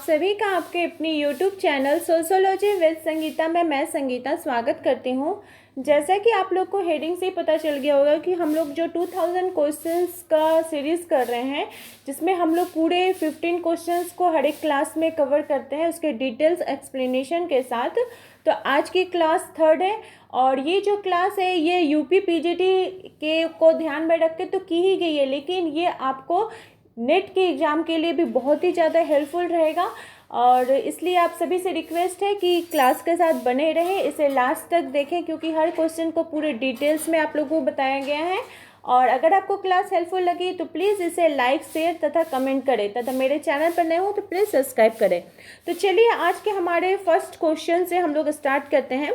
सभी का आपके अपनी YouTube channel sociology with Sangeeta में मैं संगीता स्वागत करती हूँ। जैसा कि आप लोग को हेडिंग से ही पता चल गया होगा कि हम लोग जो 2000 क्वेश्चंस का सीरीज़ कर रहे हैं, जिसमें हम लोग पूरे 15 क्वेश्चंस को हर एक क्लास में कवर करते हैं उसके डिटेल्स एक्सप्लेनेशन के साथ। तो आज की क्लास 3rd है और ये जो क्लास है ये यूपी पीजीटी के को ध्यान में रख के तो की ही गई है, लेकिन ये आपको नेट के एग्ज़ाम के लिए भी बहुत ही ज़्यादा हेल्पफुल रहेगा और इसलिए आप सभी से रिक्वेस्ट है कि क्लास के साथ बने रहें, इसे लास्ट तक देखें क्योंकि हर क्वेश्चन को पूरे डिटेल्स में आप लोगों को बताया गया है। और अगर आपको क्लास हेल्पफुल लगी तो प्लीज़ इसे लाइक शेयर तथा कमेंट करें तथा मेरे चैनल पर नए हो तो प्लीज़ सब्सक्राइब करें। तो चलिए आज के हमारे फर्स्ट क्वेश्चन से हम लोग स्टार्ट करते हैं।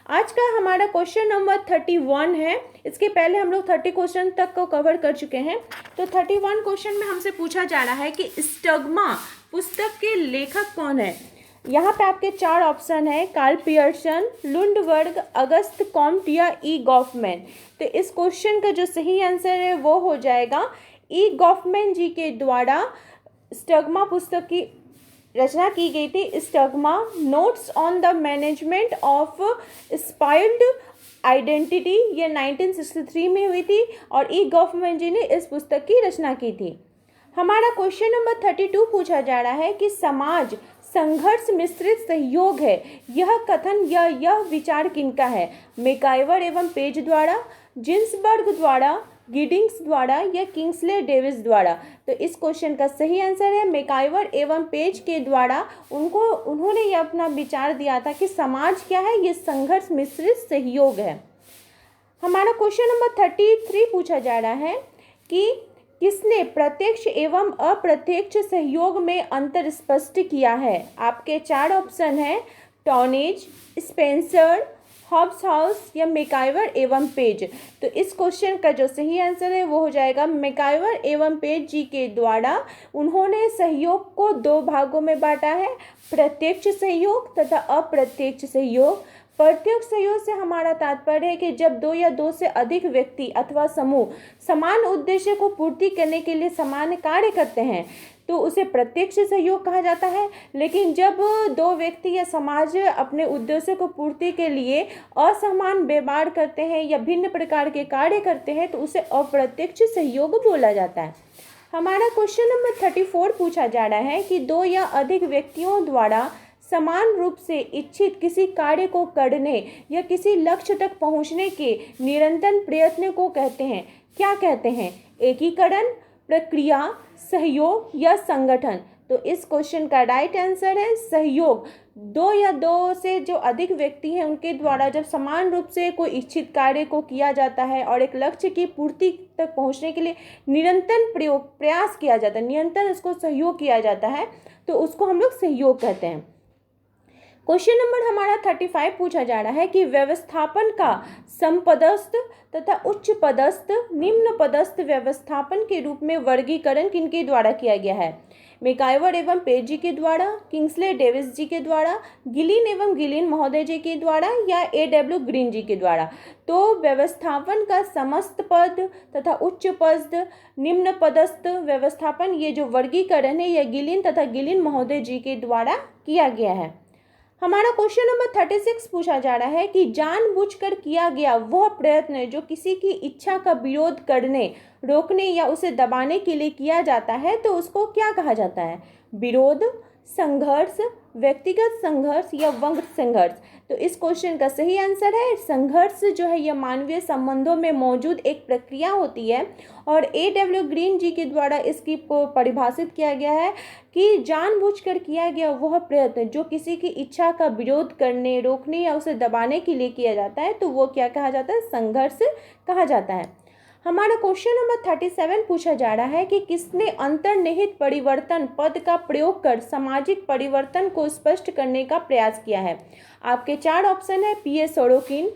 आज का हमारा क्वेश्चन नंबर 31 है। इसके पहले हम लोग 30 क्वेश्चन तक को कवर कर चुके हैं। तो 31 क्वेश्चन में हमसे पूछा जा रहा है कि स्टिग्मा पुस्तक के लेखक कौन है। यहाँ पे आपके 4 ऑप्शन है, Karl Pearson, Lundberg, Auguste Comte या ई गॉफमैन। तो इस क्वेश्चन का जो सही आंसर है वो हो जाएगा ई गॉफमैन जी के द्वारा स्टिग्मा पुस्तक की रचना की गई थी। Stigma Notes on the Management of Spoiled Identity, ये 1963 में हुई थी और ई गॉफमैन जी ने इस पुस्तक की रचना की थी। हमारा क्वेश्चन नंबर 32 पूछा जा रहा है कि समाज संघर्ष मिश्रित सहयोग है, यह कथन या यह विचार किनका है। मैकाइवर एवं पेज द्वारा, जिन्सबर्ग द्वारा, गिडिंग्स द्वारा या किंग्सले डेविस द्वारा। तो इस क्वेश्चन का सही आंसर है मैकाइवर एवं पेज के द्वारा। उन्होंने ये अपना विचार दिया था कि समाज क्या है, ये संघर्ष मिश्रित सहयोग है। हमारा क्वेश्चन नंबर 33 पूछा जा रहा है कि किसने प्रत्यक्ष एवं अप्रत्यक्ष सहयोग में अंतर स्पष्ट किया है। आपके 4 ऑप्शन हैं, टॉनेज, स्पेंसर, हॉब्सहाउस या मैकाइवर एवं पेज। तो इस क्वेश्चन का जो सही आंसर है वो हो जाएगा मैकाइवर एवं पेज जी के द्वारा। उन्होंने सहयोग को 2 भागों में बांटा है, प्रत्यक्ष सहयोग तथा अप्रत्यक्ष सहयोग। प्रत्यक्ष सहयोग से हमारा तात्पर्य है कि जब 2 या 2 से अधिक व्यक्ति अथवा समूह समान उद्देश्य को पूर्ति करने के लिए समान कार्य करते हैं तो उसे प्रत्यक्ष सहयोग कहा जाता है। लेकिन जब 2 व्यक्ति या समाज अपने उद्देश्य को पूर्ति के लिए असमान व्यवहार करते हैं या भिन्न प्रकार के कार्य करते हैं तो उसे अप्रत्यक्ष सहयोग बोला जाता है। हमारा क्वेश्चन नंबर 34 पूछा जा रहा है कि 2 या अधिक व्यक्तियों द्वारा समान रूप से इच्छित किसी कार्य को करने या किसी लक्ष्य तक पहुंचने के निरंतर प्रयत्न को कहते हैं, क्या कहते हैं। एकीकरण, प्रक्रिया, सहयोग या संगठन। तो इस क्वेश्चन का राइट आंसर है सहयोग। 2 या 2 से जो अधिक व्यक्ति हैं उनके द्वारा जब समान रूप से कोई इच्छित कार्य को किया जाता है और एक लक्ष्य की पूर्ति तक पहुंचने के लिए निरंतर प्रयास किया जाता है, निरंतर उसको सहयोग किया जाता है तो उसको हम लोग सहयोग कहते हैं। क्वेश्चन नंबर हमारा 35 पूछा जा रहा है कि व्यवस्थापन का समपदस्थ तथा उच्च पदस्थ, निम्न पदस्थ व्यवस्थापन के रूप में वर्गीकरण किनके द्वारा किया गया है। मैकाइवर एवं पेज जी के द्वारा, किंग्सले डेविस जी के द्वारा, गिलिन एवं गिलिन महोदय जी के द्वारा या A.W. ग्रीन जी के द्वारा। तो व्यवस्थापन का समस्त पद तथा उच्च पद, निम्न पदस्थ व्यवस्थापन, ये जो वर्गीकरण है यह गिलिन तथा गिलिन महोदय जी के द्वारा किया गया है। हमारा क्वेश्चन नंबर 36 पूछा जा रहा है कि जानबूझकर किया गया वह प्रयत्न जो किसी की इच्छा का विरोध करने, रोकने या उसे दबाने के लिए किया जाता है तो उसको क्या कहा जाता है। विरोध, संघर्ष, व्यक्तिगत संघर्ष या व्यंग्य संघर्ष। तो इस क्वेश्चन का सही आंसर है संघर्ष जो है यह मानवीय संबंधों में मौजूद एक प्रक्रिया होती है और A.W. ग्रीन जी के द्वारा इसकी परिभाषित किया गया है कि जानबूझकर किया गया वह प्रयत्न जो किसी की इच्छा का विरोध करने, रोकने या उसे दबाने के लिए किया जाता है तो वो क्या कहा जाता है, संघर्ष कहा जाता है। हमारा क्वेश्चन नंबर 37 पूछा जा रहा है कि किसने अंतर्निहित परिवर्तन पद का प्रयोग कर सामाजिक परिवर्तन को स्पष्ट करने का प्रयास किया है। आपके 4 ऑप्शन है, P.A. सोरोकिन,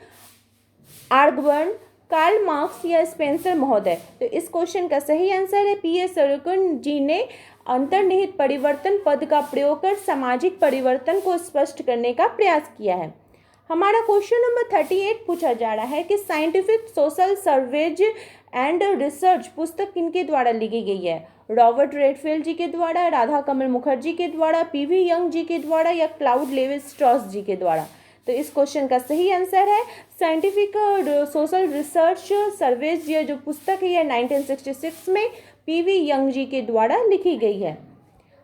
आर्गबर्न, कार्ल मार्क्स या स्पेंसर महोदय। तो इस क्वेश्चन का सही आंसर है P.A. सोरोकिन जी ने अंतर्निहित परिवर्तन पद का प्रयोग कर सामाजिक परिवर्तन को स्पष्ट करने का प्रयास किया है। हमारा क्वेश्चन नंबर 38 पूछा जा रहा है कि scientific social surveys and research पुस्तक किनके द्वारा लिखी गई है। रॉबर्ट रेडफील्ड जी के द्वारा, राधा कमल मुखर्जी के द्वारा, पीवी यंग जी के द्वारा या क्लाउड लेविस स्ट्रॉस जी के द्वारा? तो इस क्वेश्चन का सही आंसर है साइंटिफिक सोशल रिसर्च सर्वेज, ये जो पुस्तक है ये 1966 में पीवी यंग जी के द्वारा लिखी गई है।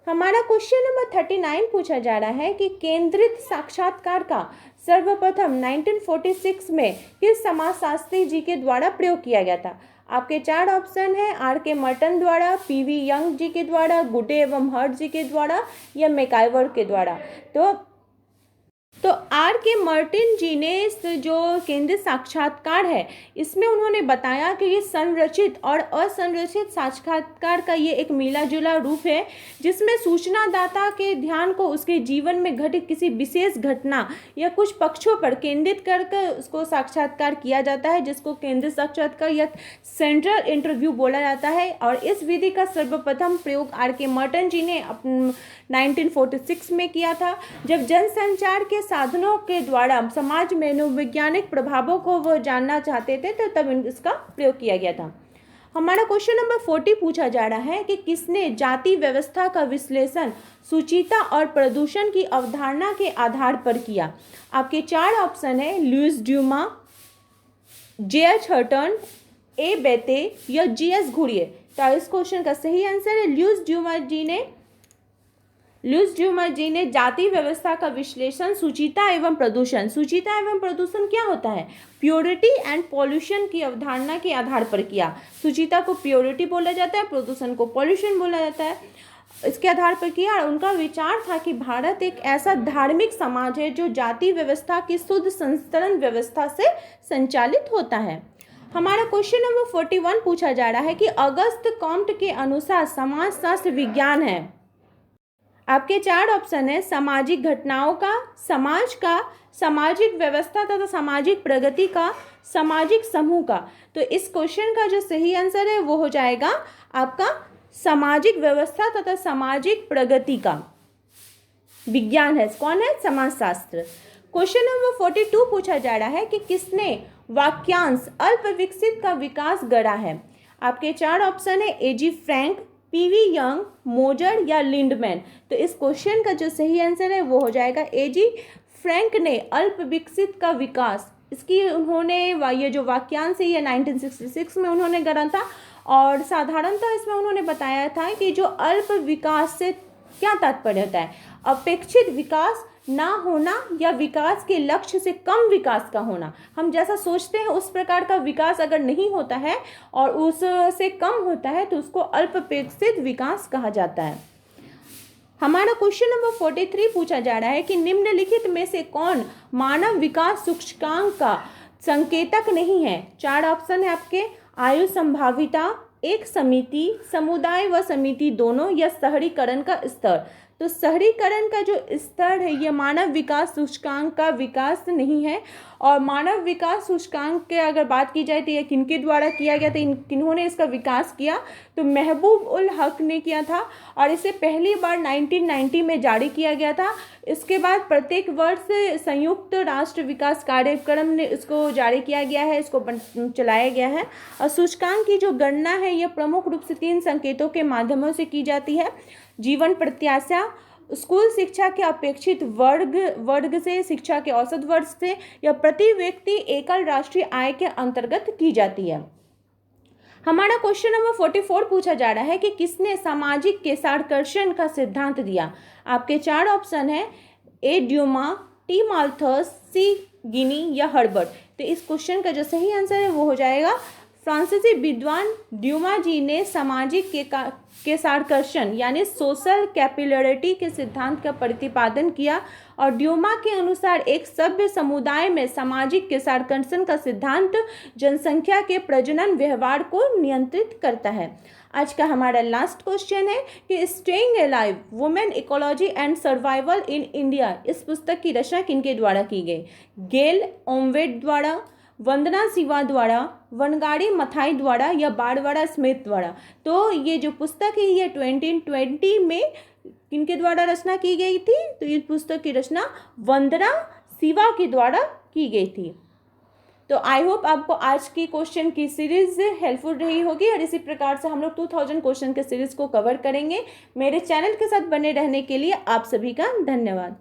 हमारा क्वेश्चन नंबर 39 पूछा जा रहा है कि केंद्रित साक्षात्कार का सर्वप्रथम 1946 में किस समाजशास्त्री जी के द्वारा प्रयोग किया गया था? आपके 4 ऑप्शन है, आर के मर्टन द्वारा, पीवी यंग जी के द्वारा, गुडे एवं हर्ट जी के द्वारा या मैकाइवर के द्वारा। तो आर के मार्टिन जी ने इस जो केंद्रित साक्षात्कार है इसमें उन्होंने बताया कि ये संरचित और असंरचित साक्षात्कार का ये एक मिला जुला रूप है, जिसमें सूचनादाता के ध्यान को उसके जीवन में घटित किसी विशेष घटना या कुछ पक्षों पर केंद्रित कर उसको साक्षात्कार किया जाता है, जिसको केंद्रित साक्षात्कार या सेंट्रल इंटरव्यू बोला जाता है। और इस विधि का सर्वप्रथम प्रयोग आर के मार्टिन जी ने 1946 में किया था, जब जनसंचार के साधनों के द्वारा समाज में मनोवैज्ञानिक प्रभावों को वो जानना चाहते थे, तो तब इसका प्रयोग किया गया था। हमारा क्वेश्चन नंबर 40 पूछा जा रहा है कि किसने जाति व्यवस्था का विश्लेषण सुचिता और प्रदूषण की अवधारणा के आधार पर किया? आपके 4 ऑप्शन है, लुइस ड्यूमा, जे.एच. हटन, ए. बेते या जी.एस. घुरिये। तो इस क्वेश्चन का सही आंसर है लुइस ड्यूमा जी ने जाति व्यवस्था का विश्लेषण सुचिता एवं प्रदूषण क्या होता है? प्योरिटी एंड पॉल्यूशन की अवधारणा के आधार पर किया। सुचिता को प्योरिटी बोला जाता है, प्रदूषण को पॉल्यूशन बोला जाता है, इसके आधार पर किया। और उनका विचार था कि भारत एक ऐसा धार्मिक समाज है जो जाति व्यवस्था की शुद्ध संस्तरण व्यवस्था से संचालित होता है। हमारा क्वेश्चन नंबर 41 पूछा जा रहा है कि अगस्त कॉम्ट के अनुसार समाजशास्त्र विज्ञान है। आपके 4 ऑप्शन है, सामाजिक घटनाओं का, समाज का, सामाजिक व्यवस्था तथा सामाजिक प्रगति का, सामाजिक समूह का। तो इस क्वेश्चन का जो सही आंसर है वो हो जाएगा आपका सामाजिक व्यवस्था तथा सामाजिक प्रगति का विज्ञान है। कौन है? समाजशास्त्र। क्वेश्चन नंबर 42 पूछा जा रहा है कि किसने वाक्यांश अल्प विकसित का विकास गढ़ा है? आपके 4 ऑप्शन है, ए.जी. फ्रैंक, पीवी यंग, मोजर या लिंडमैन। तो इस क्वेश्चन का जो सही आंसर है वो हो जाएगा ए.जी. फ्रैंक ने अल्प विकसित का विकास, इसकी उन्होंने ये जो वाक्यांश है ये 1966 में उन्होंने गढ़ा था। और साधारणतः इसमें उन्होंने बताया था कि जो अल्प विकास से क्या तात्पर्य होता है? अपेक्षित विकास ना होना या विकास के लक्ष्य से कम विकास का होना। हम जैसा सोचते हैं उस प्रकार का विकास अगर नहीं होता है और उससे कम होता है तो उसको अल्पपेक्षित विकास कहा जाता है। हमारा क्वेश्चन नंबर 43 पूछा जा रहा है कि निम्नलिखित में से कौन मानव विकास सूचकांक का संकेतक नहीं है? 4 ऑप्शन है आपके, आयु संभाविता, एक समिति, समुदाय व समिति दोनों या शहरीकरण का स्तर। तो शहरीकरण का जो स्तर है ये मानव विकास सूचकांक का विकास नहीं है। और मानव विकास सूचकांक के अगर बात की जाए तो ये किनके द्वारा किया गया था, किन्होंने इसका विकास किया? तो महबूब उल हक ने किया था और इसे पहली बार 1990 में जारी किया गया था। इसके बाद प्रत्येक वर्ष संयुक्त राष्ट्र विकास कार्यक्रम ने इसको जारी किया गया है, इसको चलाया गया है। और सूचकांक की जो गणना है ये प्रमुख रूप से 3 संकेतों के माध्यमों से की जाती है। जीवन प्रत्याशा, स्कूल शिक्षा के अपेक्षित वर्ग से, शिक्षा के औसत वर्ग से या प्रति व्यक्ति एकल राष्ट्रीय आय के अंतर्गत की जाती है। हमारा क्वेश्चन नंबर 44 पूछा जा रहा है कि किसने सामाजिक केसार्कर्षण का सिद्धांत दिया? आपके 4 ऑप्शन है, A. Dumas, T. Malthus, C. Gini या हर्बर्ट। तो इस क्वेश्चन का जो सही आंसर है वो हो जाएगा फ्रांसीसी विद्वान ड्यूमा जी ने सामाजिक केसार्कर्षण यानी सोशल कैपिलरिटी के सिद्धांत का प्रतिपादन किया। और ड्यूमा के अनुसार एक सभ्य समुदाय में सामाजिक केसार्कर्षण का सिद्धांत जनसंख्या के प्रजनन व्यवहार को नियंत्रित करता है। आज का हमारा लास्ट क्वेश्चन है कि staying alive women ecology and survival in India, इस पुस्तक की रचना किनके द्वारा की गई? गेल ओमवेड द्वारा, वंदना शिवा द्वारा, वनगाड़ी मथाई द्वारा या बारवाड़ा स्मिथ द्वारा। तो ये जो पुस्तक है ये 2020 में किनके द्वारा रचना की गई थी? तो इस पुस्तक की रचना वंदना शिवा के द्वारा की गई थी। तो आई होप आपको आज की क्वेश्चन की सीरीज हेल्पफुल रही होगी और इसी प्रकार से हम लोग 2000 क्वेश्चन के सीरीज को कवर करेंगे। मेरे चैनल के साथ बने रहने के लिए आप सभी का धन्यवाद।